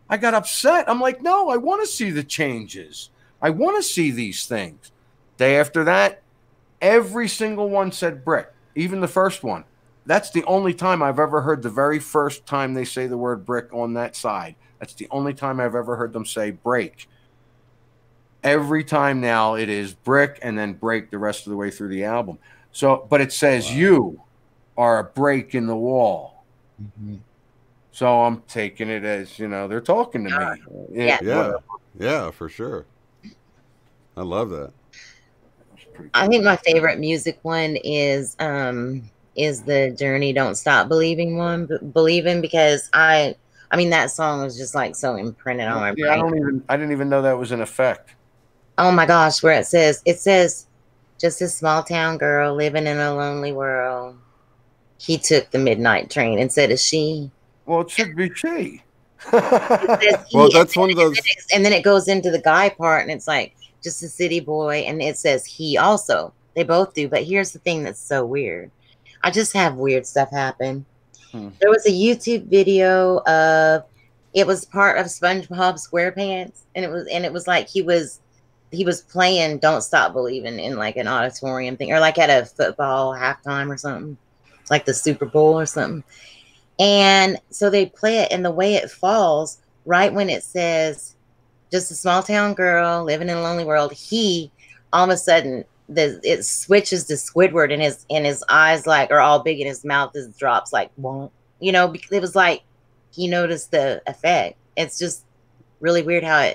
I got upset. I'm like, no, I want to see the changes. I want to see these things. Day after that, every single one said brick, even the first one. That's the only time I've ever heard the very first time they say the word brick on that side. That's the only time I've ever heard them say break. Every time now it is brick and then break the rest of the way through the album. So, but it says you are a break in the wall. Mm-hmm. So I'm taking it as, they're talking to me. Yeah, for sure. I love that. I think my favorite music one is the Journey Don't Stop Believing one, Believing, because I mean that song was just like so imprinted on my brain. I didn't even know that was in effect. Oh my gosh, where it says just a small town girl living in a lonely world. He took the midnight train instead of she. Well, it should be she. Well, that's one of those. And then it goes into the guy part, and it's like just a city boy, and it says he also. They both do, but here's the thing that's so weird. I just have weird stuff happen. There was a YouTube video of, it was part of SpongeBob SquarePants, and it was like he was playing "Don't Stop Believing" in like an auditorium thing, or like at a football halftime or something, like the Super Bowl or something. And so they play it, and the way it falls, right when it says just a small town girl living in a lonely world, he all of a sudden it switches to Squidward, and his eyes like are all big, and his mouth is drops like won't, because it was like he noticed the effect. It's just really weird how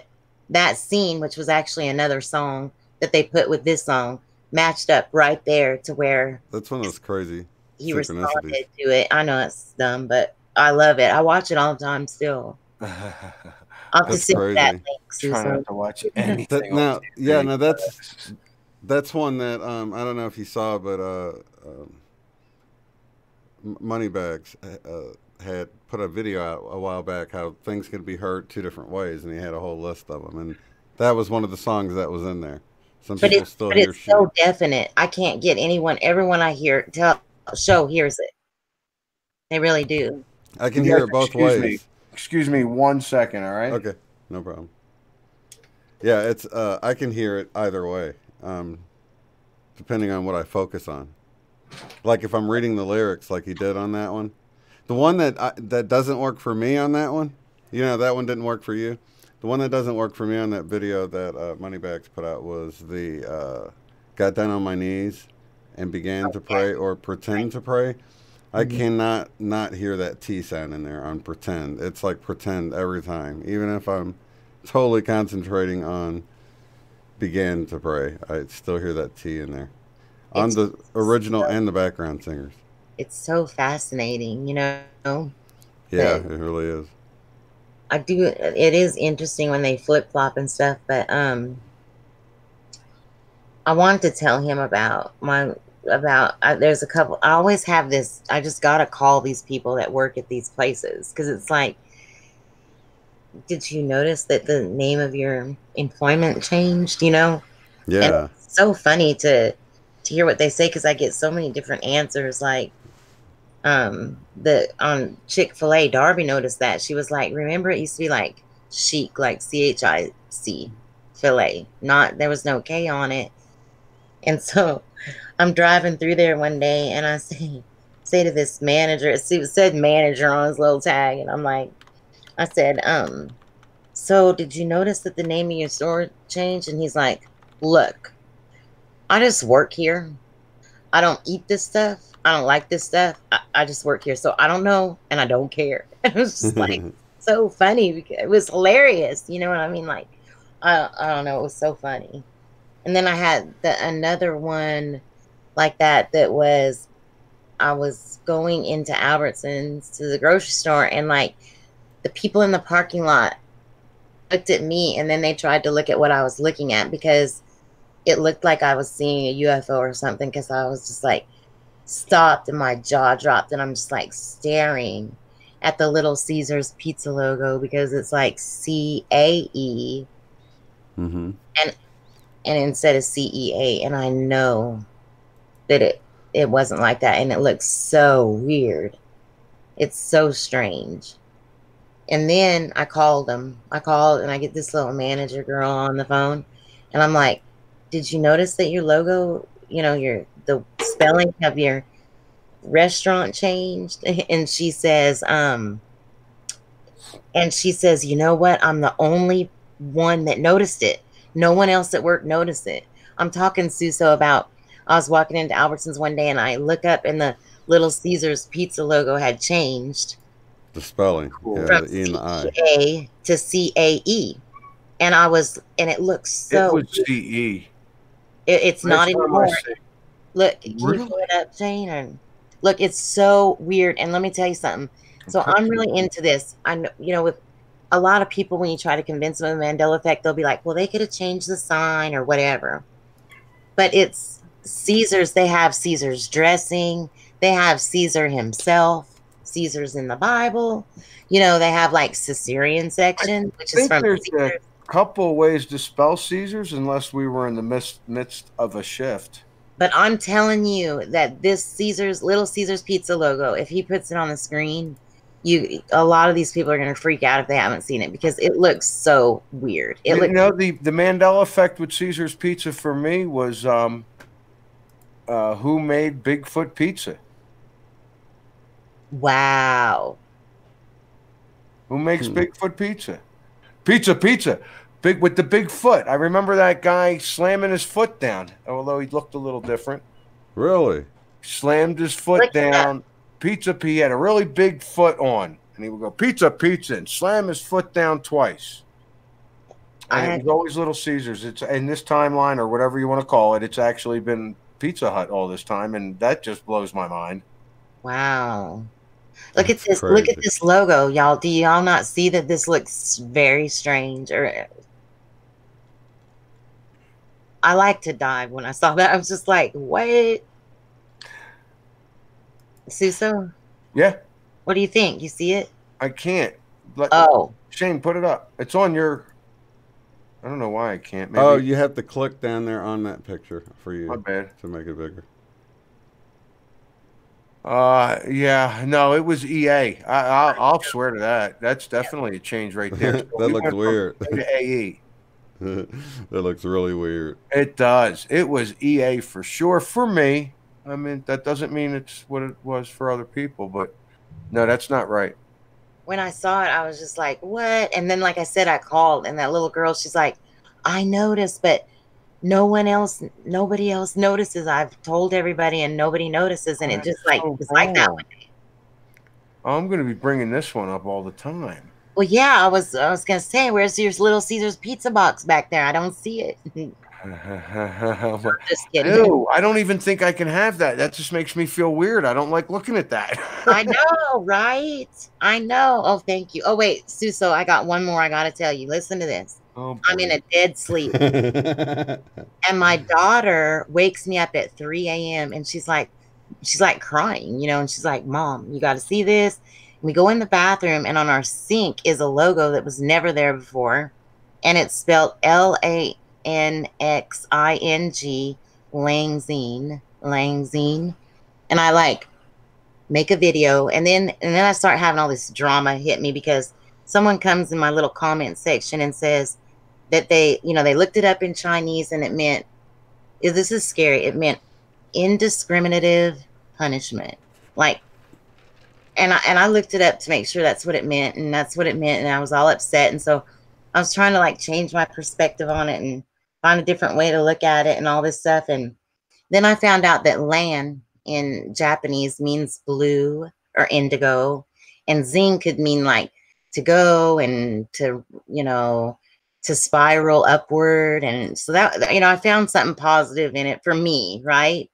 that scene, which was actually another song that they put with this song, matched up right there to where that's one of those crazy. He responded to it. I know it's dumb, but I love it. I watch it all the time still. I'll that's crazy. That link, Try not to watch anything. That's one that I don't know if you saw, but Moneybags had put a video out a while back how things can be hurt 2 different ways, and he had a whole list of them, and that was one of the songs that was in there. Some people still hear it's so definite. I can't get everyone I hear show hears it. They really do. I can hear it both ways. Excuse me 1 second, all right? Okay, no problem. Yeah, it's I can hear it either way, depending on what I focus on. Like if I'm reading the lyrics, like he did on that one. The one that doesn't work for me on that one, that one didn't work for you. The one that doesn't work for me on that video that Moneybags put out was the got down on my knees and began to pray or pretend to pray. I cannot not hear that T sound in there on pretend. It's like pretend every time. Even if I'm totally concentrating on began to pray, I still hear that T in there. On the original and the background singers. It's so fascinating, Yeah, it really is. It is interesting when they flip-flop and stuff, but I wanted to tell him there's a couple. I always have this, I just got to call these people that work at these places, because it's like, did you notice that the name of your employment changed, Yeah. And it's so funny to hear what they say, because I get so many different answers. Like on Chick-fil-A, Darby noticed that. She was like, remember it used to be like chic, like CHIC, filet, there was no K on it. And so I'm driving through there one day, and I say to this manager, it said manager on his little tag, and I said, so did you notice that the name of your store changed? And he's like, look, I just work here. I don't eat this stuff. I don't like this stuff. I just work here. So I don't know, and I don't care. It was just like so funny, because it was hilarious. You know what I mean? Like, I don't know. It was so funny. And then I had another one like that was, I was going into Albertsons to the grocery store, and like the people in the parking lot looked at me, and then they tried to look at what I was looking at, because it looked like I was seeing a UFO or something, because I was just like stopped and my jaw dropped, and I'm just like staring at the Little Caesars pizza logo, because it's like CAE. And instead of CEA, and I know that it wasn't like that, and it looks so weird. It's so strange. And then I called and I get this little manager girl on the phone, and I'm like, did you notice that your logo, the spelling of your restaurant changed? And she says, you know what? I'm the only one that noticed it. No one else at work noticed it. I'm talking Suso about, I was walking into Albertsons one day and I look up and the Little Caesars pizza logo had changed. The spelling. Cool. Yeah, From the E and the I. C-A to C-A-E. And it looks so. It was CE. It's not anymore. Look, can Really? you pull it up, Jane? And look, it's so weird. And let me tell you something. So I'm really into this. I know, with a lot of people, when you try to convince them of the Mandela effect, they'll be like, well, they could have changed the sign or whatever. But it's Caesar's. They have Caesar's dressing. They have Caesar himself. Caesar's in the Bible. They have like Caesarean section, which is from there's Caesar's. a couple ways to spell Caesars unless we were in the midst of a shift. But I'm telling you that this Little Caesars pizza logo, if he puts it on the screen, a lot of these people are going to freak out if they haven't seen it because it looks so weird. The Mandela effect with Caesar's Pizza for me was who made Bigfoot Pizza? Wow. Who makes Bigfoot Pizza? Pizza. Big with the big foot. I remember that guy slamming his foot down, although he looked a little different. Really? Slammed his foot down. Pizza. He had a really big foot on, and he would go pizza, and slam his foot down twice. And it was always Little Caesars. It's in this timeline or whatever you want to call it. It's actually been Pizza Hut all this time, and that just blows my mind. Wow. Look at this. Crazy. Look at this logo, y'all. Do y'all not see that this looks very strange? I like to die when I saw that. I was just like, what? Suso? Yeah. What do you think? You see it? I can't. Shane, put it up. It's on your... I don't know why I can't. Maybe... you have to click down there on that picture for you. My bad. To make it bigger. Yeah. No, it was EA. I'll swear to that. That's definitely a change right there. So that looks weird. AE. That looks really weird. It does. It was EA for sure for me. I mean, that doesn't mean it's what it was for other people, but no, that's not right. When I saw it, I was just like, what? And then, like I said, I called, and that little girl, she's like, I noticed, but nobody else notices. I've told everybody, and nobody notices, and it's like that one. I'm going to be bringing this one up all the time. Well, yeah, I was gonna say, where's your Little Caesars pizza box back there? I don't see it. Just kidding. Ew, I don't even think I can have that. That just makes me feel weird. I don't like looking at that. I know, right? I know. Oh, thank you. Oh, wait, Suso, I got one more I gotta tell you. Listen to this. Oh, I'm in a dead sleep. And my daughter wakes me up at 3 a.m. and she's like crying, and she's like, Mom, you gotta see this. We go in the bathroom, and on our sink is a logo that was never there before. And it's spelled Lanxing, Langzine. And I make a video, and then I start having all this drama hit me because someone comes in my little comment section and says that they looked it up in Chinese, and it meant, this is scary, it meant indiscriminative punishment. And I looked it up to make sure that's what it meant, and that's what it meant, and I was all upset. And so I was trying to change my perspective on it and find a different way to look at it and all this stuff. And then I found out that lan in Japanese means blue or indigo, and zing could mean to go and to spiral upward. And so that, I found something positive in it for me, right?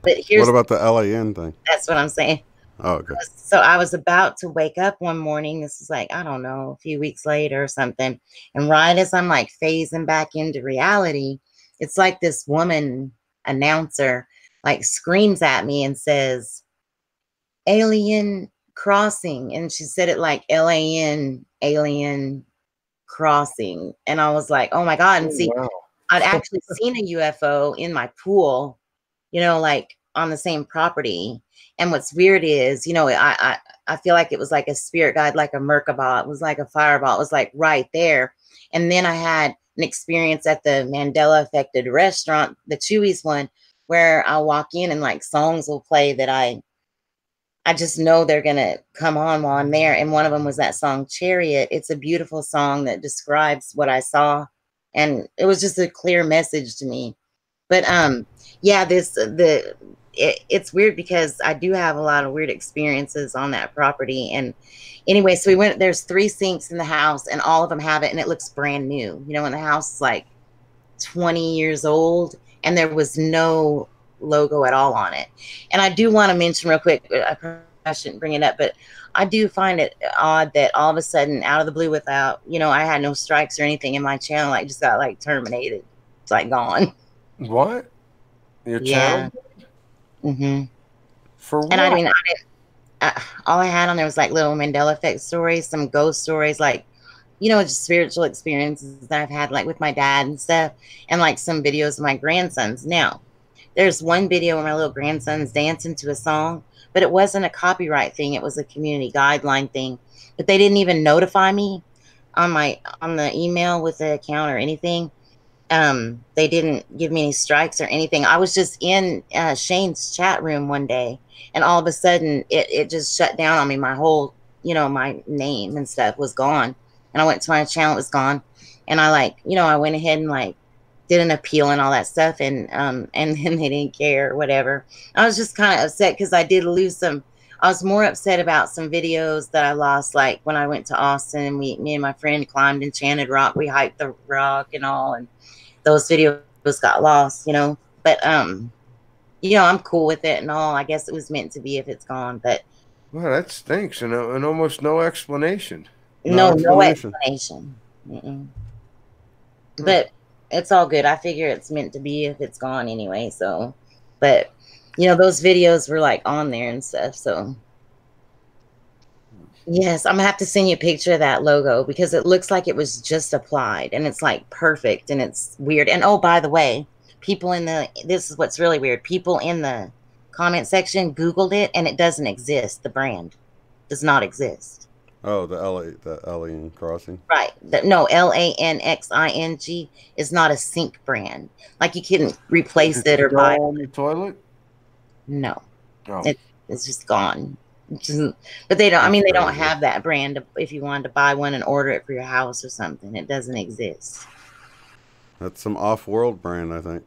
But what about the LAN thing? That's what I'm saying. Oh, okay. So I was about to wake up one morning. This is I don't know, a few weeks later or something. And right as I'm phasing back into reality, it's this woman announcer screams at me and says, alien crossing. And she said it LAN, alien crossing. And I was like, oh my God. And see, wow. I'd actually seen a UFO in my pool, on the same property. And what's weird is, I feel like it was a spirit guide, like a Merkabah. It was like a fireball. It was right there. And then I had an experience at the Mandela affected restaurant, the Chewy's one, where I'll walk in and songs will play that I just know they're going to come on while I'm there. And one of them was that song Chariot. It's a beautiful song that describes what I saw and it was just a clear message to me. But yeah, it's weird because I do have a lot of weird experiences on that property. And anyway, so we went, there's 3 sinks in the house and all of them have it and it looks brand new. You know, when the house is like 20 years old and there was no logo at all on it. And I do want to mention real quick, I shouldn't bring it up, but I do find it odd that all of a sudden, out of the blue, without, you know, I had no strikes or anything, and my channel like just got like terminated. It's like gone. What? Your channel? Mm-hmm. For what? And I mean, all I had on there was like little Mandela effect stories, some ghost stories, like, you know, just spiritual experiences that I've had like with my dad and stuff, and like some videos of my grandsons. Now, there's one video where my little grandson's dancing to a song, but it wasn't a copyright thing. It was a community guideline thing, but they didn't even notify me on the email with the account or anything. They didn't give me any strikes or anything. I was just in Shane's chat room one day, and all of a sudden it just shut down on me. My whole, you know, my name and stuff was gone. And I went to my channel, it was gone. And I like, you know, I went ahead and like did an appeal and all that stuff. And then they didn't care or whatever. I was just kind of upset because I did lose some. I was more upset about some videos that I lost, like when I went to Austin and me and my friend climbed Enchanted Rock. We hiked the rock and all, and those videos got lost, you know. But you know, I'm cool with it and all. I guess it was meant to be if it's gone. But well, that stinks, and almost no explanation. No explanation. But it's all good. I figure it's meant to be if it's gone anyway. So, but you know, those videos were like on there and stuff. So yes, I'm gonna have to send you a picture of that logo because it looks like it was just applied and it's like perfect and it's weird. And oh, by the way, this is what's really weird. People in the comment section Googled it and it doesn't exist. The brand does not exist. Oh, the Alien Crossing. Right. No, LANXING is not a sink brand. Like you couldn't replace it or buy it on the toilet. No, oh. It's just gone. But they don't. I mean, they don't have that brand. If you wanted to buy one and order it for your house or something, it doesn't exist. That's some off-world brand, I think.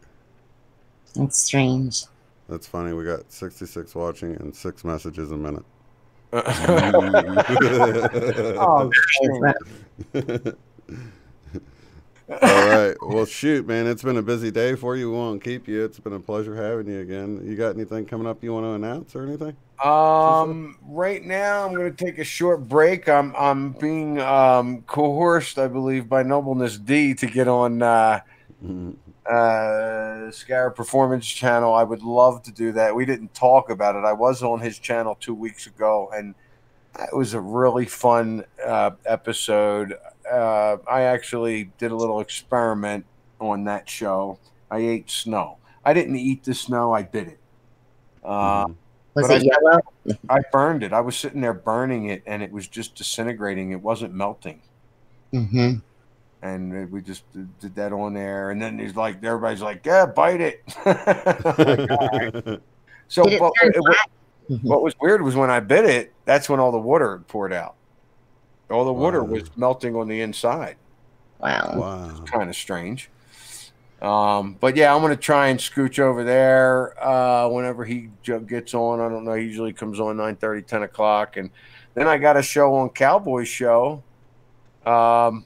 That's strange. That's funny. We got 66 watching and 6 messages a minute. Oh, all right. Well, shoot, man. It's been a busy day for you. We won't keep you. It's been a pleasure having you again. You got anything coming up you want to announce or anything? Right now I'm going to take a short break. I'm being coerced, I believe, by Nobleness D to get on Scar Performance channel. I would love to do that. We didn't talk about it. I was on his channel 2 weeks ago, and it was a really fun episode. I actually did a little experiment on that show. I ate snow. I didn't eat the snow. I bit it. Was it yellow? I burned it. I was sitting there burning it, and it was just disintegrating. It wasn't melting. Mm-hmm. And we just did that on there. And then everybody's like, yeah, bite it. So what was weird was when I bit it, that's when all the water poured out. All the water was melting on the inside. Wow. It's kind of strange. But yeah, I'm going to try and scooch over there whenever he gets on. I don't know. He usually comes on 9:30, 10 o'clock. And then I got a show on Cowboy Show. That'll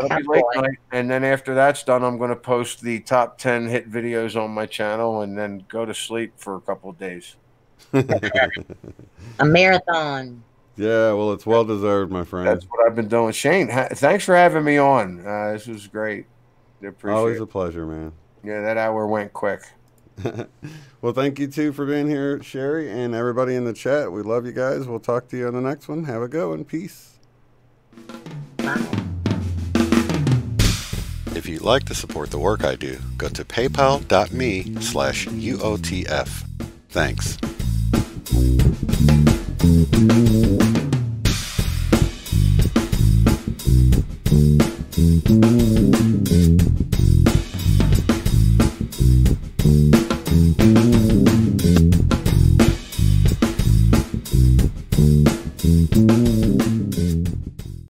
be late night. And then after that's done, I'm going to post the top 10 hit videos on my channel and then go to sleep for a couple of days. A marathon. Yeah, well, it's well deserved, my friend. That's what I've been doing. Shane, thanks for having me on. This was great. I appreciate Always a pleasure, man. Yeah, that hour went quick. Well, thank you, too, for being here, Sherry, and everybody in the chat. We love you guys. We'll talk to you on the next one. Have a good one. Peace. Bye. If you'd like to support the work I do, go to paypal.me/UOTF. Thanks.